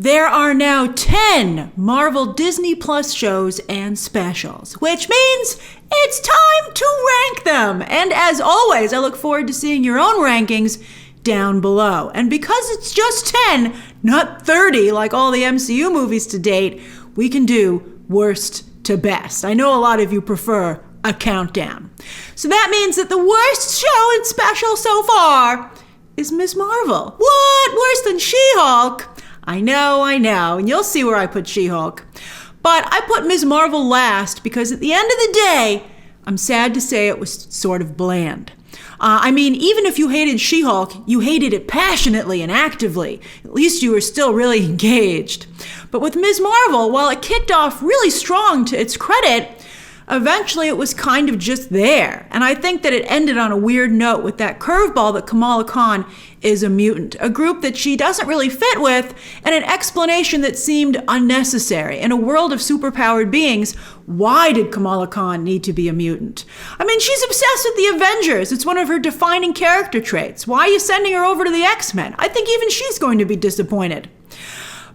There are now 10 Marvel Disney Plus shows and specials, which means it's time to rank them. And as always, I look forward to seeing your own rankings down below. And because it's just 10, not 30 like all the MCU movies to date, we can do worst to best. I know a lot of you prefer a countdown. So that means that the worst show and special so far is Ms. Marvel. What? Worse than She-Hulk? I know, and you'll see where I put She-Hulk. But I put Ms. Marvel last because at the end of the day, I'm sad to say it was sort of bland. Even if you hated She-Hulk, you hated it passionately and actively. At least you were still really engaged. But with Ms. Marvel, while it kicked off really strong to its credit, eventually it was kind of just there. And I think that it ended on a weird note with that curveball that Kamala Khan is a mutant, a group that she doesn't really fit with, and an explanation that seemed unnecessary. In a world of superpowered beings, why did Kamala Khan need to be a mutant? She's obsessed with the Avengers. It's one of her defining character traits. Why are you sending her over to the X-Men? I think even she's going to be disappointed.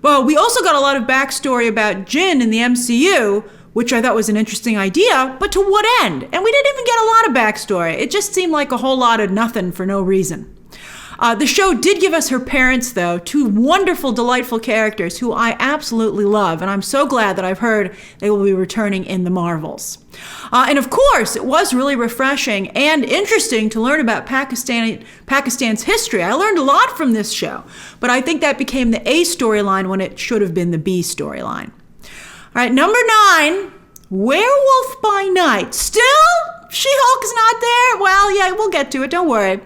Well, we also got a lot of backstory about Jin in the MCU, which I thought was an interesting idea, but to what end? And we didn't even get a lot of backstory. It just seemed like a whole lot of nothing for no reason. The show did give us her parents, though, two wonderful, delightful characters who I absolutely love, and I'm so glad that I've heard they will be returning in the Marvels. And of course, it was really refreshing and interesting to learn about Pakistan's history. I learned a lot from this show, but I think that became the A storyline when it should have been the B storyline. All right, number 9, Werewolf by Night. Still, She-Hulk's not there? Well, yeah, we'll get to it, don't worry.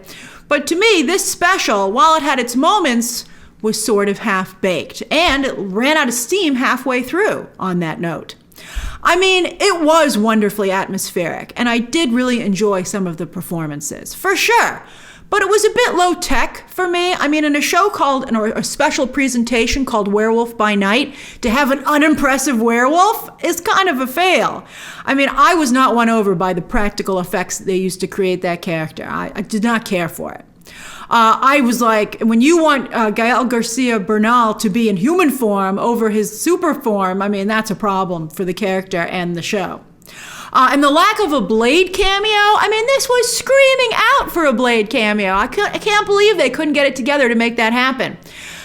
But to me, this special, while it had its moments, was sort of half-baked. And it ran out of steam halfway through on that note. It was wonderfully atmospheric, and I did really enjoy some of the performances, for sure. But it was a bit low tech for me. In a show called, or a special presentation called Werewolf by Night, to have an unimpressive werewolf is kind of a fail. I was not won over by the practical effects that they used to create that character. I did not care for it. I was like, when you want Gael Garcia Bernal to be in human form over his super form, that's a problem for the character and the show. And the lack of a Blade cameo, this was screaming out for a Blade cameo. I can't believe they couldn't get it together to make that happen.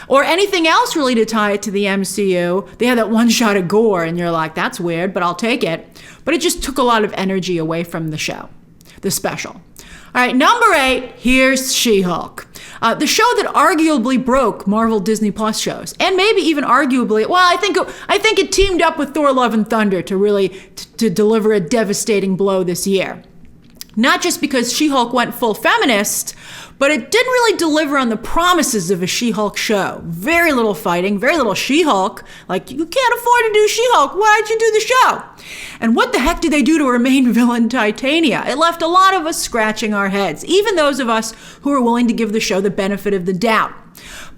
Or anything else really to tie it to the MCU. They had that one shot of gore, and you're like, that's weird, but I'll take it. But it just took a lot of energy away from the show, the special. All right, number 8, here's She-Hulk. The show that arguably broke Marvel Disney Plus shows, and maybe even arguably, I think it teamed up with Thor: Love and Thunder to really to deliver a devastating blow this year. Not just because She-Hulk went full feminist, but it didn't really deliver on the promises of a She-Hulk show. Very little fighting, very little She-Hulk. Like, you can't afford to do She-Hulk, why'd you do the show? And what the heck did they do to her main villain, Titania? It left a lot of us scratching our heads, even those of us who are willing to give the show the benefit of the doubt.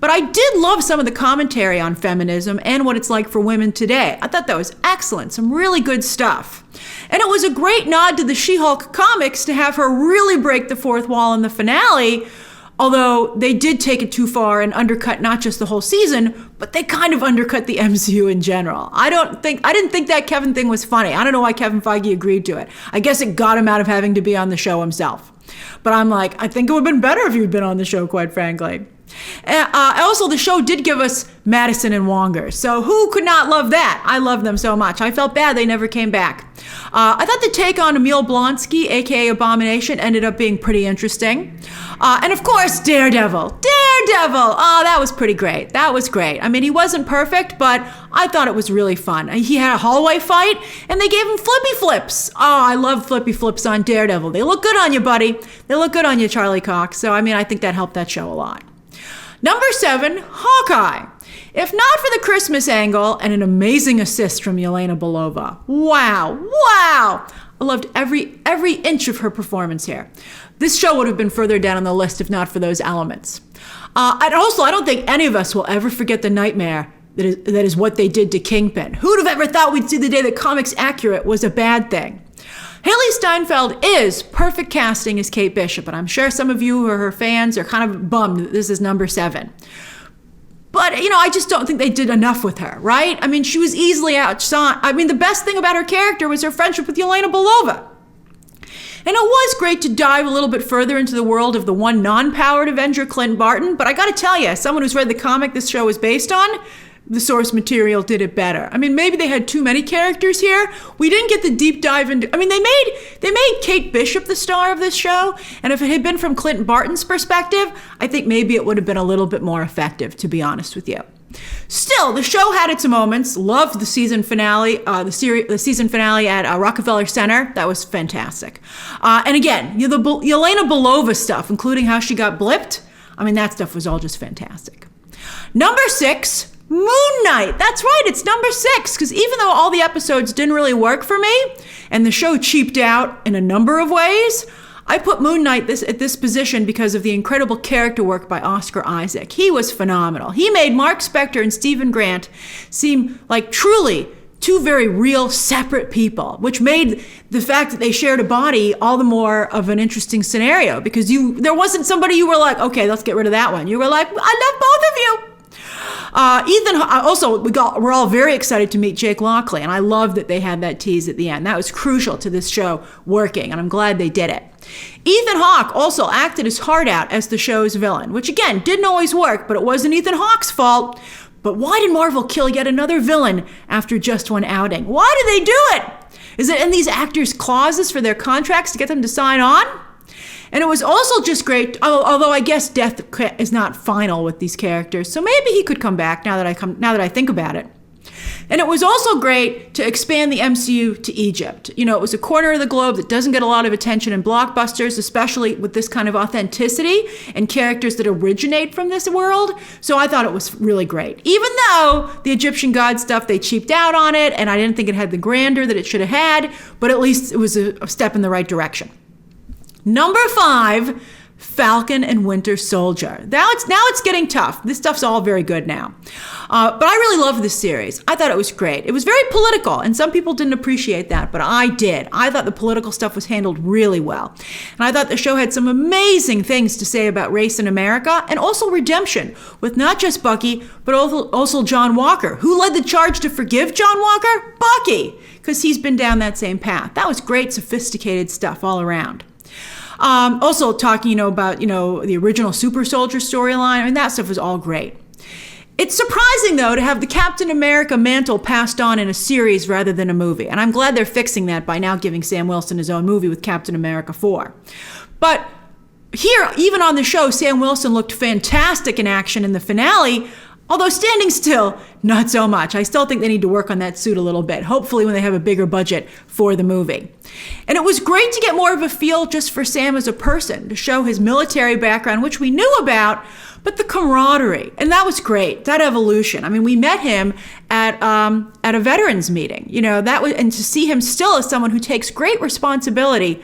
But I did love some of the commentary on feminism and what it's like for women today. I thought that was excellent, some really good stuff. And it was a great nod to the She-Hulk comics to have her really break the fourth wall in the finale, although they did take it too far and undercut not just the whole season, but they kind of undercut the MCU in general. I didn't think that Kevin thing was funny. I don't know why Kevin Feige agreed to it. I guess it got him out of having to be on the show himself. But I'm like, I think it would have been better if you'd been on the show, quite frankly. Also, the show did give us Madison and Wonger, so who could not love that? I love them so much. I felt bad they never came back. I thought the take on Emil Blonsky, aka Abomination, ended up being pretty interesting. And of course, Daredevil. Oh, that was pretty great. That was great. He wasn't perfect, but I thought it was really fun. He had a hallway fight, and they gave him flippy flips. Oh, I love flippy flips on Daredevil. They look good on you, buddy. They look good on you, Charlie Cox. So, I think that helped that show a lot. Number 7, Hawkeye. If not for the Christmas angle and an amazing assist from Yelena Belova. Wow. I loved every inch of her performance here. This show would have been further down on the list if not for those elements. And also, I don't think any of us will ever forget the nightmare that is what they did to Kingpin. Who'd have ever thought we'd see the day that comics accurate was a bad thing? Haley Steinfeld is perfect casting as Kate Bishop, and I'm sure some of you who are her fans are kind of bummed that this is number 7. But, I just don't think they did enough with her, right? I mean, she was easily outshone. I mean, the best thing about her character was her friendship with Yelena Belova. And it was great to dive a little bit further into the world of the one non-powered Avenger, Clint Barton. But I got to tell you, as someone who's read the comic this show is based on, the source material did it better. I mean, maybe they had too many characters here. We didn't get the deep dive into, I mean, they made Kate Bishop the star of this show. And if it had been from Clint Barton's perspective, I think maybe it would have been a little bit more effective, to be honest with you. Still, the show had its moments. Loved the season finale, the season finale at Rockefeller Center. That was fantastic. And again, the Yelena Belova stuff, including how she got blipped. I mean, that stuff was all just fantastic. Number 6, Moon Knight. That's right, it's number 6. Because even though all the episodes didn't really work for me, and the show cheaped out in a number of ways, I put Moon Knight at this position because of the incredible character work by Oscar Isaac. He was phenomenal. He made Mark Spector and Stephen Grant seem like truly two very real separate people, which made the fact that they shared a body all the more of an interesting scenario, because there wasn't somebody you were like, okay, let's get rid of that one. You were like, I love both of you. Ethan, also, we're all very excited to meet Jake Lockley, and I love that they had that tease at the end. That was crucial to this show working, and I'm glad they did it. Ethan Hawke also acted his heart out as the show's villain, which again, didn't always work, but it wasn't Ethan Hawke's fault. But why did Marvel kill yet another villain after just one outing? Why did they do it? Is it in these actors' clauses for their contracts to get them to sign on? And it was also just great, although I guess death is not final with these characters, so maybe he could come back now that I think about it. And it was also great to expand the MCU to Egypt. It was a corner of the globe that doesn't get a lot of attention in blockbusters, especially with this kind of authenticity and characters that originate from this world. So I thought it was really great. Even though the Egyptian god stuff, they cheaped out on it, and I didn't think it had the grandeur that it should have had, but at least it was a step in the right direction. Number 5, Falcon and Winter Soldier. Now it's getting tough. This stuff's all very good now. But I really love this series. I thought it was great. It was very political, and some people didn't appreciate that, but I did. I thought the political stuff was handled really well. And I thought the show had some amazing things to say about race in America, and also redemption, with not just Bucky, but also John Walker. Who led the charge to forgive John Walker? Bucky, because he's been down that same path. That was great, sophisticated stuff all around. Also talking, about, the original Super Soldier storyline. I mean, that stuff was all great. It's surprising, though, to have the Captain America mantle passed on in a series rather than a movie. And I'm glad they're fixing that by now giving Sam Wilson his own movie with Captain America 4. But here, even on the show, Sam Wilson looked fantastic in action in the finale. Although standing still, not so much. I still think they need to work on that suit a little bit, hopefully when they have a bigger budget for the movie. And it was great to get more of a feel just for Sam as a person, to show his military background, which we knew about, but the camaraderie. And that was great, that evolution. I mean, we met him at a veterans meeting, and to see him still as someone who takes great responsibility.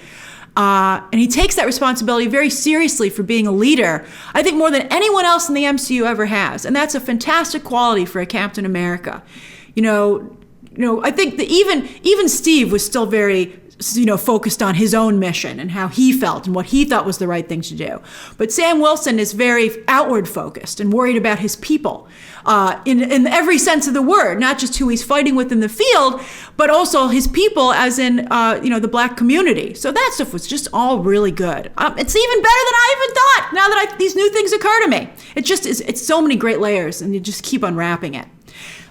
And he takes that responsibility very seriously for being a leader, I think more than anyone else in the MCU ever has. And that's a fantastic quality for a Captain America. I think that even Steve was still very, focused on his own mission and how he felt and what he thought was the right thing to do. But Sam Wilson is very outward focused and worried about his people in every sense of the word, not just who he's fighting with in the field, but also his people as in, the Black community. So that stuff was just all really good. It's even better than I even thought now that these new things occur to me. It's so many great layers, and you just keep unwrapping it.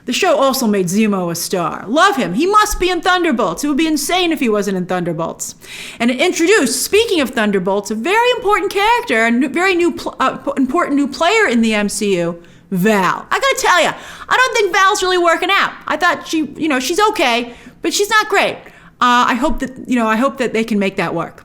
The show also made Zemo a star. Love him. He must be in Thunderbolts. It would be insane if he wasn't in Thunderbolts. And it introduced, speaking of Thunderbolts, a very important character and very important new player in the MCU, Val. I gotta tell you, I don't think Val's really working out. I thought she's okay, but she's not great. I hope that they can make that work.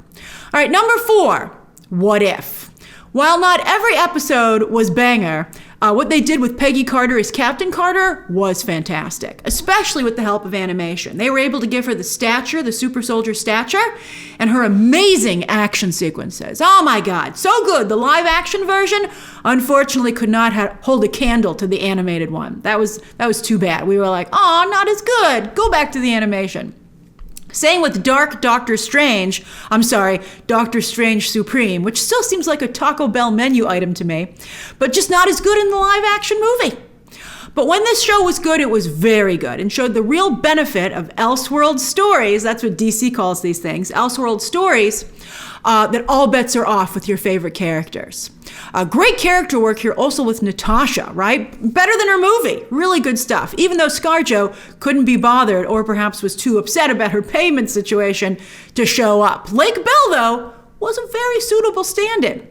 All right, number 4, What If? While not every episode was banger, what they did with Peggy Carter as Captain Carter was fantastic, especially with the help of animation. They were able to give her the super soldier stature, and her amazing action sequences. Oh my God, so good. The live action version, unfortunately, could not hold a candle to the animated one. That was too bad. We were like, oh, not as good. Go back to the animation. Same with Doctor Strange Supreme, which still seems like a Taco Bell menu item to me, but just not as good in the live action movie. But when this show was good, it was very good and showed the real benefit of Elseworld stories. That's what DC calls these things, Elseworld stories, that all bets are off with your favorite characters. Great character work here also with Natasha, right? Better than her movie. Really good stuff. Even though ScarJo couldn't be bothered or perhaps was too upset about her payment situation to show up. Lake Bell, though, was a very suitable stand-in.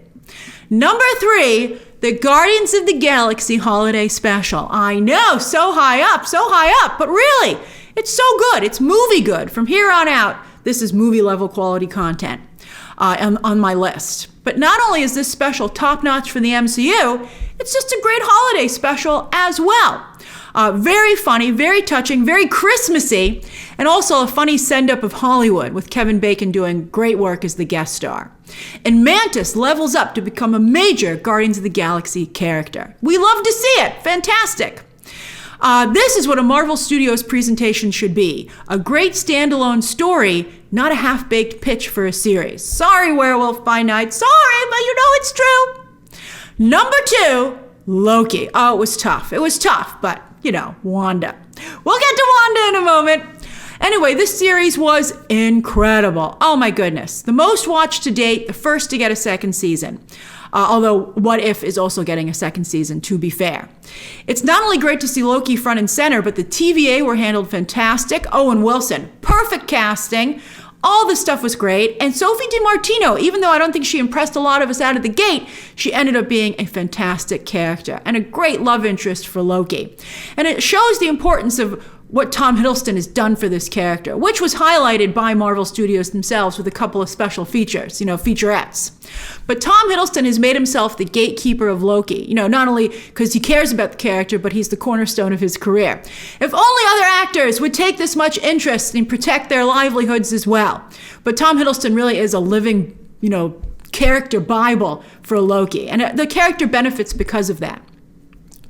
Number 3, the Guardians of the Galaxy Holiday Special. I know, so high up, but really, it's so good. It's movie good. From here on out, this is movie level quality content on my list. But not only is this special top-notch for the MCU, it's just a great holiday special as well. Very funny, very touching, very Christmassy, and also a funny send-up of Hollywood with Kevin Bacon doing great work as the guest star. And Mantis levels up to become a major Guardians of the Galaxy character. We love to see it. Fantastic. This is what a Marvel Studios presentation should be. A great standalone story, not a half-baked pitch for a series. Sorry, Werewolf by Night. Sorry, but you know it's true. Number 2, Loki. Oh, it was tough, but, you know, Wanda. We'll get to Wanda in a moment. Anyway, this series was incredible. Oh my goodness. The most watched to date, the first to get a second season. Although What If is also getting a second season, to be fair. It's not only great to see Loki front and center, but the TVA were handled fantastic. Owen Wilson, perfect casting. All the stuff was great. And Sophie DiMartino, even though I don't think she impressed a lot of us out of the gate, she ended up being a fantastic character and a great love interest for Loki. And it shows the importance of what Tom Hiddleston has done for this character, which was highlighted by Marvel Studios themselves with a couple of special features, featurettes. But Tom Hiddleston has made himself the gatekeeper of Loki, not only because he cares about the character, but he's the cornerstone of his career. If only other actors would take this much interest and protect their livelihoods as well. But Tom Hiddleston really is a living, character Bible for Loki, and the character benefits because of that.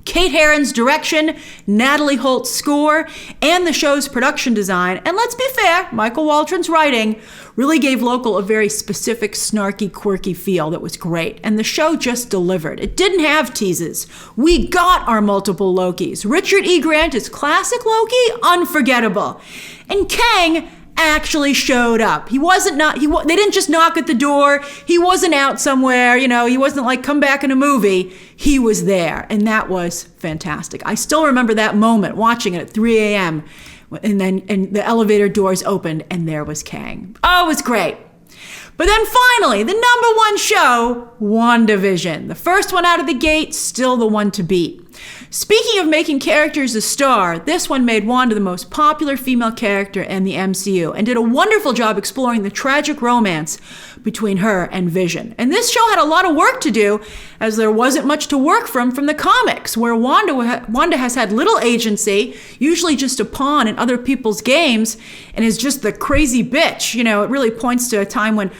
Kate Herron's direction, Natalie Holt's score, and the show's production design, and let's be fair, Michael Waldron's writing, really gave Loki a very specific, snarky, quirky feel that was great, and the show just delivered. It didn't have teases. We got our multiple Lokis. Richard E. Grant is classic Loki, unforgettable. And Kang actually showed up. They didn't just knock at the door. He wasn't out somewhere, he wasn't like, come back in a movie. He was there, and that was fantastic. I still remember that moment, watching it at 3 a.m., and the elevator doors opened, and there was Kang. Oh, it was great. But then finally, the number 1 show, WandaVision. The first one out of the gate, still the one to beat. Speaking of making characters a star, this one made Wanda the most popular female character in the MCU and did a wonderful job exploring the tragic romance between her and Vision. And this show had a lot of work to do, as there wasn't much to work from the comics, where Wanda has had little agency, usually just a pawn in other people's games, and is just the crazy bitch. It really points to a time when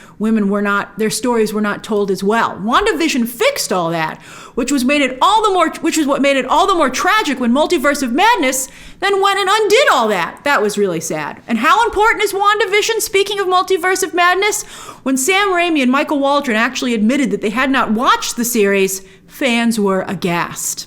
their stories were not told as well. WandaVision fixed all that, which was what made it all the more tragic when Multiverse of Madness then went and undid all that. That was really sad. And how important is WandaVision? Speaking of Multiverse of Madness, when Sam Raimi and Michael Waldron actually admitted that they had not watched the series, fans were aghast.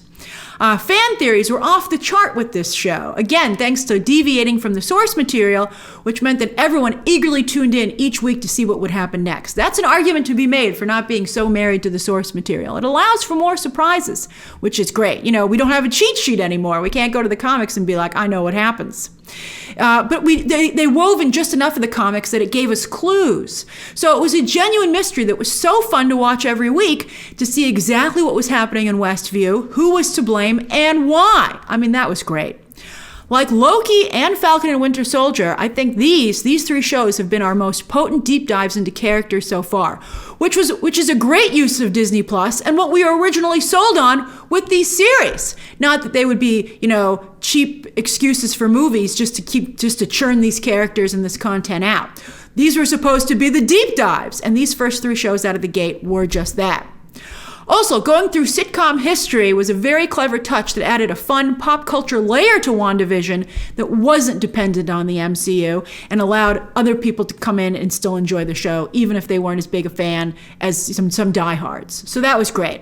Fan theories were off the chart with this show. Again, thanks to deviating from the source material, which meant that everyone eagerly tuned in each week to see what would happen next. That's an argument to be made for not being so married to the source material. It allows for more surprises, which is great. We don't have a cheat sheet anymore. We can't go to the comics and be like, I know what happens. But they wove in just enough of the comics that it gave us clues. So it was a genuine mystery that was so fun to watch every week, to see exactly what was happening in Westview, who was to blame, and why. I mean, that was great. Like Loki and Falcon and Winter Soldier, I think these 3 shows have been our most potent deep dives into characters so far, which is a great use of Disney Plus and what we were originally sold on with these series. Not that they would be, cheap excuses for movies just to churn these characters and this content out. These were supposed to be the deep dives, and these first 3 shows out of the gate were just that. Also, going through sitcom history was a very clever touch that added a fun pop culture layer to WandaVision that wasn't dependent on the MCU and allowed other people to come in and still enjoy the show, even if they weren't as big a fan as some diehards. So that was great.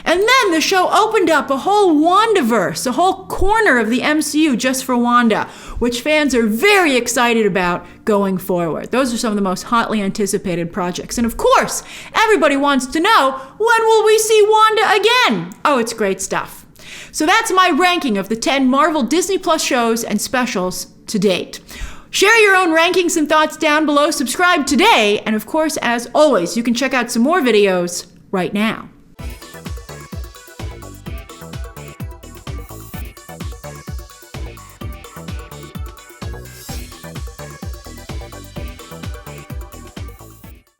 And then the show opened up a whole WandaVerse, a whole corner of the MCU just for Wanda, which fans are very excited about going forward. Those are some of the most hotly anticipated projects. And of course, everybody wants to know, when will we see Wanda again? Oh, it's great stuff. So that's my ranking of the 10 Marvel Disney Plus shows and specials to date. Share your own rankings and thoughts down below, subscribe today, and of course, as always, you can check out some more videos right now.